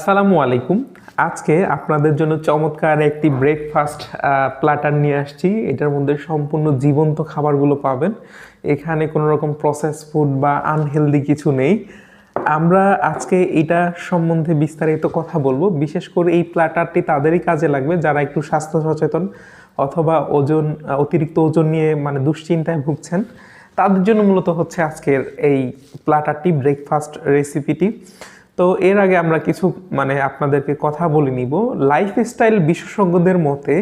আসসালামু আলাইকুম। আজকে আপনাদের জন্য চমৎকার একটি ব্রেকফাস্ট প্ল্যাটার নিয়ে আসছি। এটার মধ্যে সম্পূর্ণ জীবন্ত খাবারগুলো পাবেন। এখানে কোনো রকম প্রসেস ফুড বা আনহেলদি কিছু নেই। আমরা আজকে এটা সম্বন্ধে বিস্তারিত কথা বলবো। বিশেষ করে এই প্ল্যাটারটি তাদেরই কাজে লাগবে যারা একটু স্বাস্থ্য সচেতন অথবা অতিরিক্ত ওজন নিয়ে দুশ্চিন্তায় ভুগছেন। তাদের জন্য মূলত হচ্ছে আজকের এই প্ল্যাটারটি, ব্রেকফাস্ট রেসিপিটি। তো এর আগে আমরা কিছু আপনাদেরকে কথা বলে নিব। লাইফস্টাইল বিশেষজ্ঞদের মতে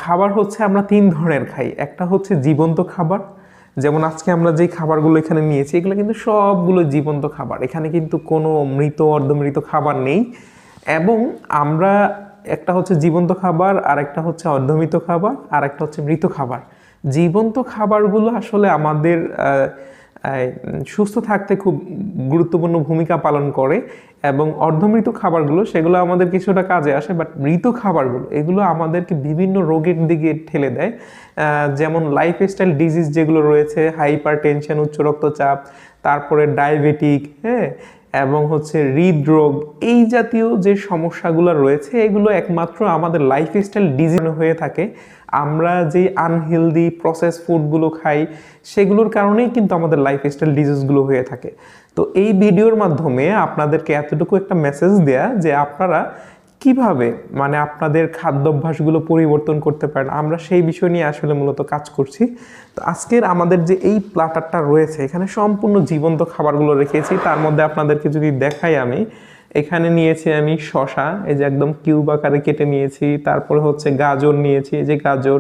খাবার হচ্ছে আমরা তিন ধরনের খাই। একটা হচ্ছে জীবন্ত খাবার, যেমন আজকে আমরা যেই খাবারগুলো এখানে নিয়েছি এগুলো কিন্তু সবগুলো জীবন্ত খাবার। এখানে কিন্তু কোনো মৃত অর্ধমৃত খাবার নেই। এবং আমরা একটা হচ্ছে জীবন্ত খাবার, আর একটা হচ্ছে অর্ধমৃত খাবার, আর একটা হচ্ছে মৃত খাবার। জীবন্ত খাবারগুলো আসলে আমাদের সুস্থ থাকতে খুব গুরুত্বপূর্ণ ভূমিকা পালন করে, এবং অর্ধমৃত খাবারগুলো সেগুলো আমাদের কিছুটা কাজে আসে, বাট মৃত খাবারগুলো এগুলো আমাদেরকে বিভিন্ন রোগের দিকে ঠেলে দেয়। যেমন লাইফস্টাইল ডিজিজ যেগুলো রয়েছে, হাইপার টেনশন, উচ্চ রক্তচাপ, তারপরে ডায়াবেটিক, এবং হচ্ছে হৃদরোগ, এই জাতীয় যে সমস্যাগুলো রয়েছে এগুলো একমাত্র আমাদের লাইফস্টাইল ডিজিজ হয়ে থাকে। আমরা যে আনহেলদি প্রসেস ফুডগুলো খাই সেগুলোর কারণেই কিন্তু আমাদের লাইফস্টাইল ডিজিজগুলো হয়ে থাকে। তো এই ভিডিওর মাধ্যমে আপনাদেরকে এতটুকু একটা মেসেজ দেয়া যে আপনারা কিভাবে আপনাদের খাদ্যাভ্যাসগুলো পরিবর্তন করতে পারেন, আমরা সেই বিষয় নিয়ে আসলে মূলত কাজ করছি। তো আজকের আমাদের যে এই প্ল্যাটারটা রয়েছে এখানে সম্পূর্ণ জীবন্ত খাবারগুলো রেখেছি। তার মধ্যে আপনাদেরকে যদি দেখাই, আমি এখানে নিয়েছি আমি শসা, এই যে একদম কিউব আকারে কেটে নিয়েছি। তারপরে হচ্ছে গাজর নিয়েছি, এই যে গাজর,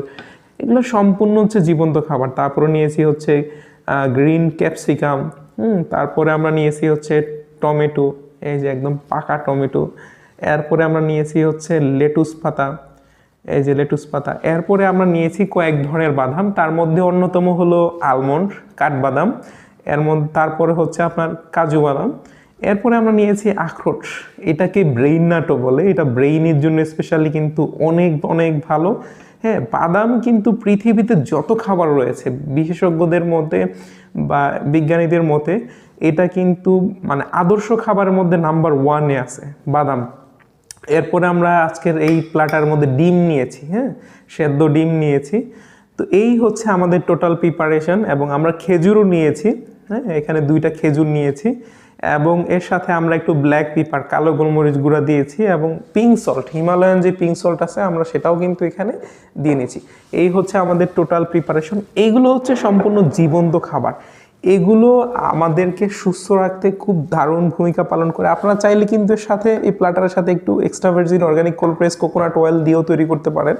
এগুলো সম্পূর্ণ হচ্ছে জীবন্ত খাবার। তারপরে নিয়েছি হচ্ছে গ্রিন ক্যাপসিকাম, তারপরে আমরা নিয়েছি হচ্ছে টমেটো, এই যে একদম পাকা টমেটো। এরপরে আমরা নিয়েছি হচ্ছে লেটুস পাতা, এই যে লেটুস পাতা। এরপরে আমরা নিয়েছি কয়েক ধরনের বাদাম, তার মধ্যে অন্যতম হলো আলমন্ড, কাঠবাদাম। তারপরে হচ্ছে আপনার কাজু বাদাম। এরপরে আমরা নিয়েছি আখরোট, এটাকে ব্রেইন নাটও বলে। এটা ব্রেইনের জন্য স্পেশালি কিন্তু অনেক অনেক ভালো। বাদাম কিন্তু পৃথিবীতে যত খাবার রয়েছে বিশেষজ্ঞদের মতে বা বিজ্ঞানীদের মতে এটা কিন্তু আদর্শ খাবারের মধ্যে নাম্বার 1-এ আছে বাদাম। এরপরে আমরা আজকের এই প্ল্যাটার মধ্যে ডিম নিয়েছি, সেদ্ধ ডিম নিয়েছি। তো এই হচ্ছে আমাদের টোটাল প্রিপারেশন। এবং আমরা খেজুরও নিয়েছি, এখানে 2টা খেজুর নিয়েছি। এবং এর সাথে আমরা একটু ব্ল্যাক পেপার, কালো গোলমরিচ গুঁড়া দিয়েছি, এবং পিঙ্ক সল্ট, হিমালয়ান যে পিঙ্ক সল্ট আছে আমরা সেটাও কিন্তু এখানে দিয়ে নিয়েছি। এই হচ্ছে আমাদের টোটাল প্রিপারেশন। এইগুলো হচ্ছে সম্পূর্ণ জীবন্ত খাবার। এগুলো আমাদেরকে সুস্থ রাখতে খুব দারুণ ভূমিকা পালন করে। আপনারা চাইলে কিন্তু এর সাথে, এই প্ল্যাটারের সাথে একটু extra virgin organic cold press coconut oil দিয়েও তৈরি করতে পারেন।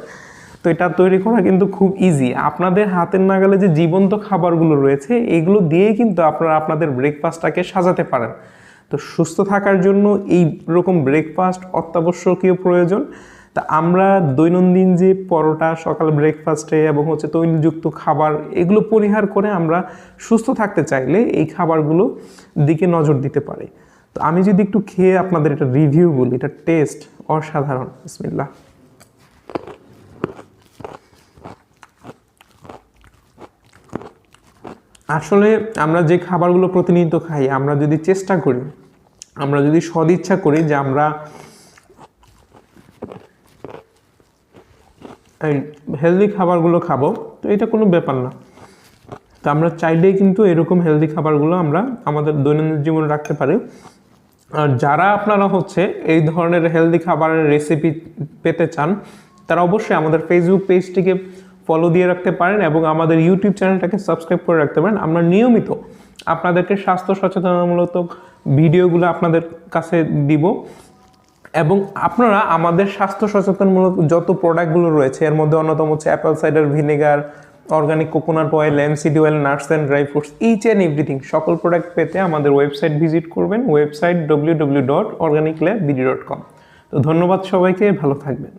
তো এটা তৈরি করা কিন্তু খুব ইজি। আপনাদের হাতের নাগালে যে জীবন্ত খাবারগুলো রয়েছে এগুলো দিয়েই কিন্তু আপনারা আপনাদের ব্রেকফাস্টটাকে সাজাতে পারেন। তো সুস্থ থাকার জন্য এই রকম ব্রেকফাস্ট অত্যাবশ্যকীয় প্রয়োজন। তা আমরা দৈনন্দিন যে পরোটা সকাল ব্রেকফাস্টে এবং হচ্ছে তৈলযুক্ত খাবার এগুলো পরিহার করে আমরা সুস্থ থাকতে চাইলে এই খাবারগুলো দিকে নজর দিতে পারি। তো আমি যদি একটু খেয়ে আপনাদের এটা রিভিউ বলি, এটা টেস্ট অসাধারণ। বিসমিল্লাহ। আসলে আমরা যে খাবারগুলো প্রতিনিয়ত খাই, আমরা যদি চেষ্টা করি, আমরা যদি সদিচ্ছা করি যে আমরা এই হেলদি খাবারগুলো খাবো, তো এটা কোনো ব্যাপার না। তো আমরা চাইলেই কিন্তু এরকম হেলদি খাবারগুলো আমরা আমাদের দৈনন্দিন জীবনে রাখতে পারি। আর যারা আপনারা হচ্ছে এই ধরনের হেলদি খাবারের রেসিপি পেতে চান তারা অবশ্যই আমাদের ফেসবুক পেজটিকে ফলো দিয়ে রাখতে পারেন এবং আমাদের ইউটিউব চ্যানেলটাকে সাবস্ক্রাইব করে রাখতে পারেন। আমরা নিয়মিত আপনাদেরকে স্বাস্থ্য সচেতনমূলক ভিডিওগুলো আপনাদের কাছে দিব, এবং আপনারা আমাদের স্বাস্থ্য সচেতনমূলক যত প্রোডাক্টগুলো রয়েছে এর মধ্যে অন্যতম হচ্ছে apple cider vinegar, organic coconut oil, MCT oil, nuts and dry fruits, each and everything. সকল প্রোডাক্ট পেতে আমাদের ওয়েবসাইট ভিজিট করবেন, ওয়েবসাইট www.organiclabbd.com। তো ধন্যবাদ সবাইকে, ভালো থাকবেন।